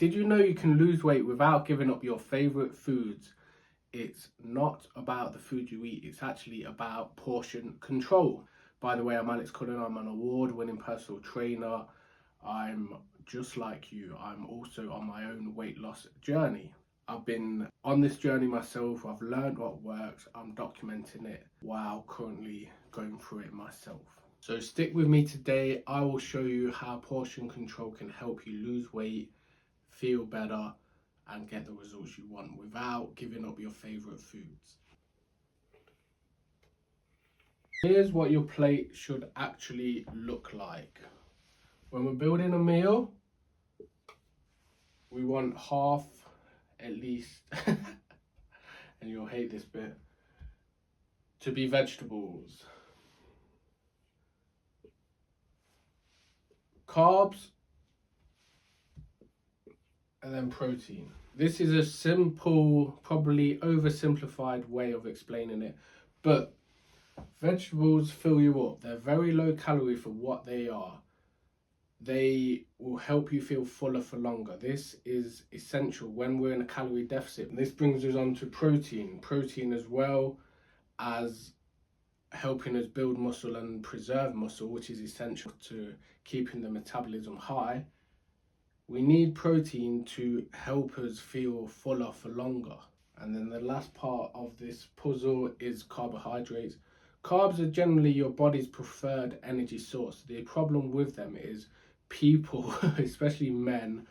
Did you know you can lose weight without giving up your favorite foods? It's not about the food you eat, it's actually about portion control. By the way, I'm Alex Cullen, I'm an award-winning personal trainer. I'm just like you, I'm also on my own weight loss journey. I've been on this journey myself, I've learned what works, I'm documenting it while currently going through it myself. So stick with me today, I will show you how portion control can help you lose weight, feel better, and get the results you want without giving up your favorite foods. Here's what your plate should actually look like. When we're building a meal, we want half at least, and you'll hate this bit, to be vegetables. Carbs, and then protein. This is a simple, probably oversimplified way of explaining it, but vegetables fill you up. They're very low calorie for what they are. They will help you feel fuller for longer. This is essential when we're in a calorie deficit. And this brings us on to protein. Protein, as well as helping us build muscle and preserve muscle, which is essential to keeping the metabolism high. We need protein to help us feel fuller for longer. And then the last part of this puzzle is carbohydrates. Carbs are generally your body's preferred energy source. The problem with them is people, especially men,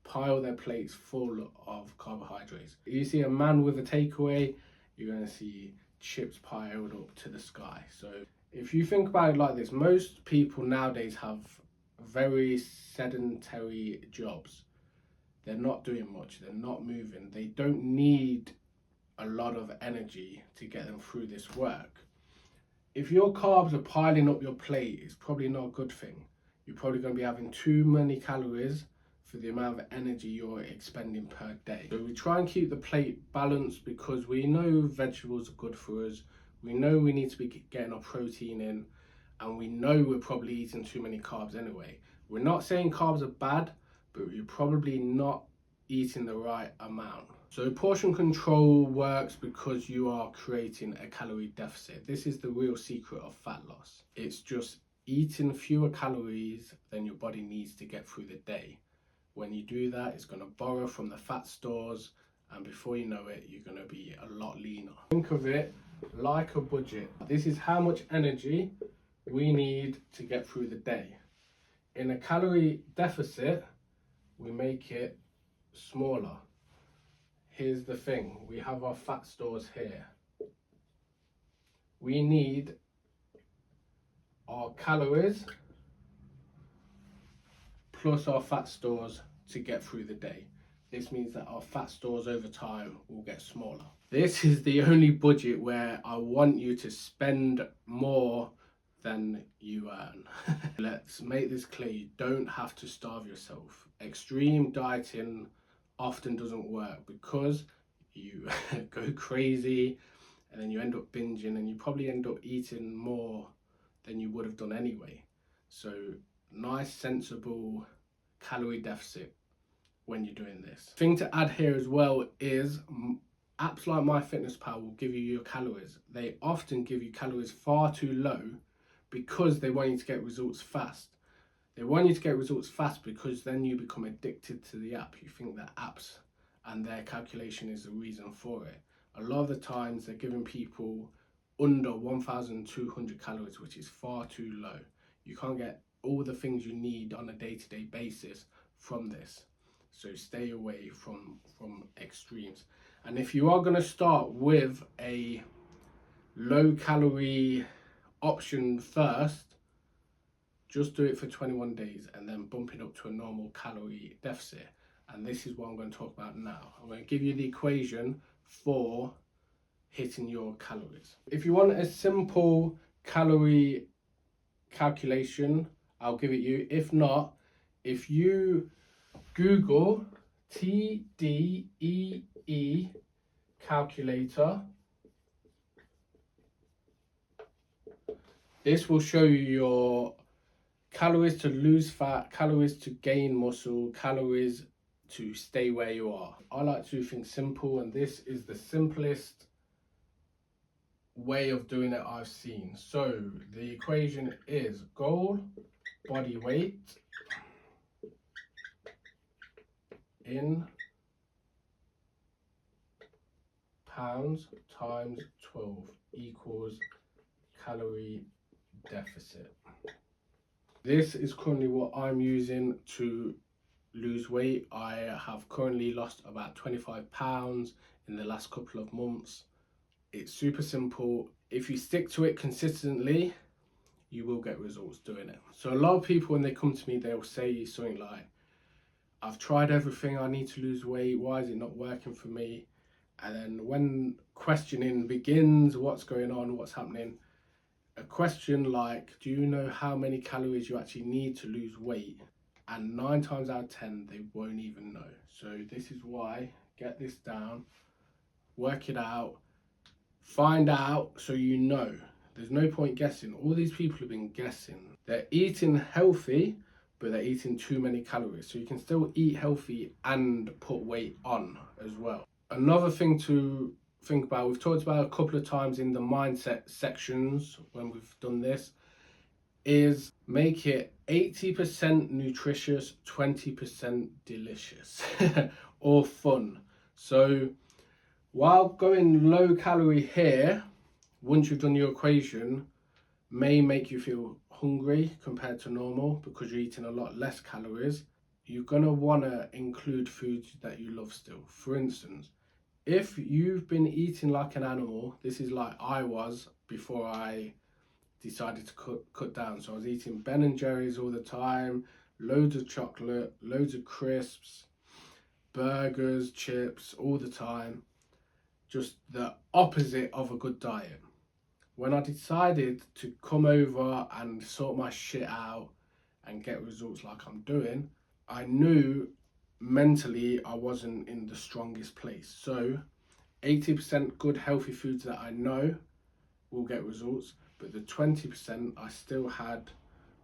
pile their plates full of carbohydrates. If you see a man with a takeaway, you're going to see chips piled up to the sky. So if you think about it like this, most people nowadays have very sedentary jobs. They're not doing much, they're not moving, they don't need a lot of energy to get them through this work. If your carbs are piling up your plate, it's probably not a good thing. You're probably going to be having too many calories for the amount of energy you're expending per day. So we try and keep the plate balanced because we know vegetables are good for us. We know we need to be getting our protein in, and we know we're probably eating too many carbs anyway. We're not saying carbs are bad, but you're probably not eating the right amount. So portion control works because you are creating a calorie deficit. This is the real secret of fat loss. It's just eating fewer calories than your body needs to get through the day. When you do that, it's going to borrow from the fat stores, and before you know it, you're going to be a lot leaner. Think of it like a budget. This is how much energy we need to get through the day. In a calorie deficit, we make it smaller. Here's the thing, we have our fat stores here. We need our calories plus our fat stores to get through the day. This means that our fat stores over time will get smaller. This is the only budget where I want you to spend more than you earn. Let's make this clear, you don't have to starve yourself. Extreme dieting often doesn't work because you go crazy and then you end up binging and you probably end up eating more than you would have done anyway. So nice, sensible calorie deficit when you're doing this. Thing to add here as well is apps like MyFitnessPal will give you your calories. They often give you calories far too low because they want you to get results fast. They want you to get results fast because then you become addicted to the app. You think that apps and their calculation is the reason for it. A lot of the times they're giving people under 1,200 calories, which is far too low. You can't get all the things you need on a day-to-day basis from this. So stay away from extremes. And if you are going to start with a low calorie option first, just do it for 21 days and then bump it up to a normal calorie deficit. And this is what I'm going to talk about now. I'm going to give you the equation for hitting your calories. If you want a simple calorie calculation, I'll give it you. If not, if you Google TDEE calculator, this will show you your calories to lose fat, calories to gain muscle, calories to stay where you are. I like to do things simple, and this is the simplest way of doing it I've seen. So the equation is goal body weight in pounds times 12 equals calorie deficit. This is currently what I'm using to lose weight. I have currently lost about 25 pounds in the last couple of months. It's super simple. If you stick to it consistently, you will get results doing it. So a lot of people, when they come to me, they'll say something like, I've tried everything, I need to lose weight, why is it not working for me? And then when questioning begins, what's going on, what's happening, a question like, do you know how many calories you actually need to lose weight? And 9 times out of 10, they won't even know. So this is why, get this down, work it out, find out so you know. There's no point guessing. All these people have been guessing. They're eating healthy, but they're eating too many calories. So you can still eat healthy and put weight on as well. Another thing to think about, we've talked about a couple of times in the mindset sections when we've done this, is make it 80% nutritious, 20% delicious or fun. So while going low calorie here, once you've done your equation, may make you feel hungry compared to normal because you're eating a lot less calories, you're going to want to include foods that you love still. For instance, if you've been eating like an animal, this is like I was before I decided to cut down. So I was eating Ben & Jerry's all the time, loads of chocolate, loads of crisps, burgers, chips all the time. Just the opposite of a good diet. When I decided to come over and sort my shit out and get results like I'm doing, I knew mentally I wasn't in the strongest place. So 80% good healthy foods that I know will get results, but the 20% I still had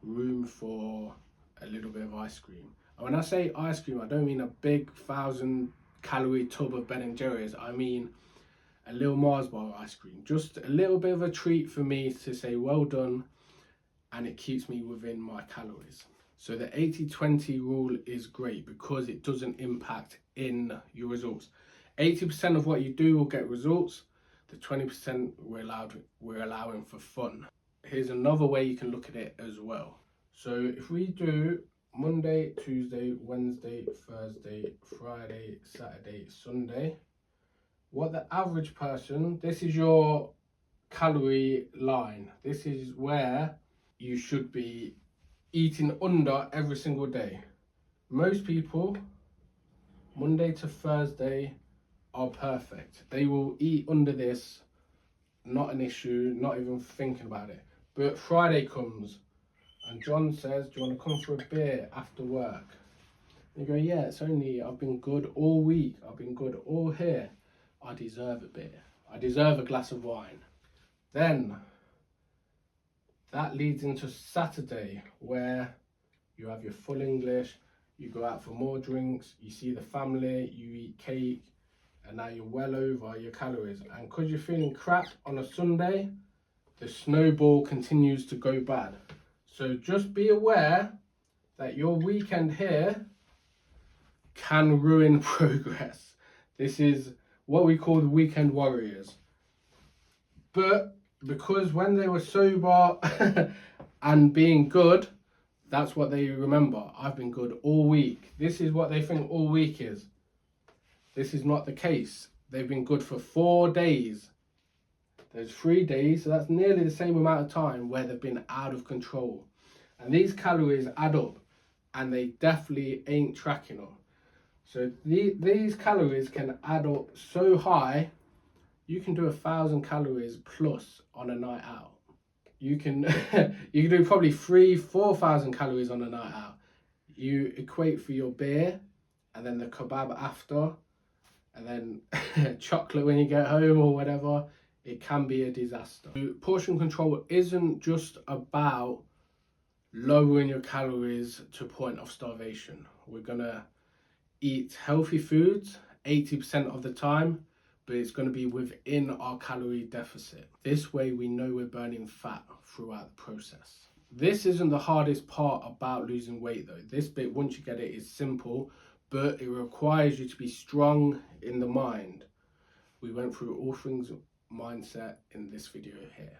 room for a little bit of ice cream. And when I say ice cream, I don't mean a big 1,000-calorie tub of Ben & Jerry's. I mean a little Mars bar ice cream. Just a little bit of a treat for me to say well done, and it keeps me within my calories. So the 80-20 rule is great because it doesn't impact in your results. 80% of what you do will get results. The 20% we're allowing for fun. Here's another way you can look at it as well. So if we do Monday, Tuesday, Wednesday, Thursday, Friday, Saturday, Sunday, what the average person, this is your calorie line. This is where you should be eating under every single day. Most people, Monday to Thursday, are perfect. They will eat under this, not an issue, not even thinking about it. But Friday comes and John says, do you want to come for a beer after work? And you go, yeah, it's only, I've been good all week. I've been good all here. I deserve a beer. I deserve a glass of wine. Then that leads into Saturday, where you have your full English, you go out for more drinks, you see the family, you eat cake, and now you're well over your calories. And because you're feeling crap on a Sunday, the snowball continues to go bad. So just be aware that your weekend here can ruin progress. This is what we call the weekend warriors. But because when they were sober and being good, that's what they remember. I've been good all week. This is what they think all week is. This is not the case. They've been good for 4 days. There's 3 days, so that's nearly the same amount of time where they've been out of control. And these calories add up, and they definitely ain't tracking them. So these calories can add up so high, you can do 1,000 calories plus on a night out. You can you can do probably 3,000-4,000 calories on a night out. You equate for your beer, and then the kebab after, and then chocolate when you get home or whatever. It can be a disaster. Portion control isn't just about lowering your calories to a point of starvation. We're gonna eat healthy foods 80% of the time, but it's going to be within our calorie deficit. This way we know we're burning fat throughout the process. This isn't the hardest part about losing weight though. This bit, once you get it, is simple, but it requires you to be strong in the mind. We went through all things mindset in this video here.